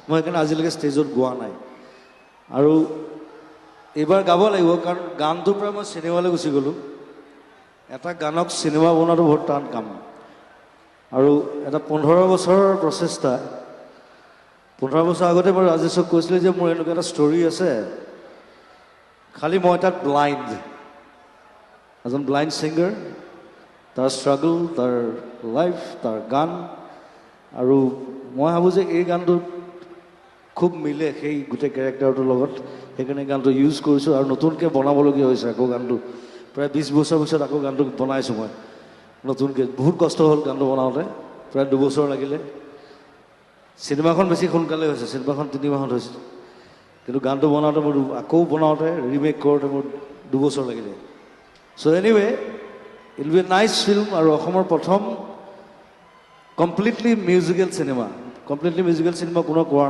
মই সেইকাৰণে আজিলৈকে ষ্টেজত গোৱা নাই আৰু এইবাৰ গাব লাগিব কাৰণ গানটোৰ পৰা মই চিনেমালৈ গুচি গ'লোঁ এটা গানক চিনেমা বনোৱাটো বহুত টান কাম আৰু এটা 15 বছৰৰ প্ৰচেষ্টা 15 বছৰ আগতে মই ৰাজেশক কৈছিলোঁ যে মোৰ এনেকুৱা এটা ষ্টৰী আছে খালি মই তাত ব্লাইণ্ড এজন ব্লাইণ্ড ছিংগাৰ তাৰ ষ্ট্ৰাগল তাৰ লাইফ তাৰ গান আৰু মই ভাবোঁ যে এই গানটোত খুব মিলে সেই গোটেই কেৰেক্টাৰটোৰ লগত সেইকাৰণে গানটো ইউজ কৰিছোঁ আৰু নতুনকৈ বনাবলগীয়া হৈছে আকৌ গানটো প্ৰায় 20 বছৰ পিছত আকৌ গানটো বনাইছোঁ মই নতুনকৈ বহুত কষ্ট হ'ল গানটো বনাওঁতে প্ৰায় 2 বছৰ লাগিলে চিনেমাখন বেছি সোনকালে হৈছে চিনেমাখন 3 মাহত হৈছিল কিন্তু গানটো বনাওঁতে মোৰ আকৌ বনাওঁতে ৰিমেক কৰোঁতে মোৰ 2 বছৰ লাগিলে so' anyway it be a nice film আৰু অসমৰ প্ৰথম কমপ্লিটলি মিউজিকেল চিনেমা কোনো কৰা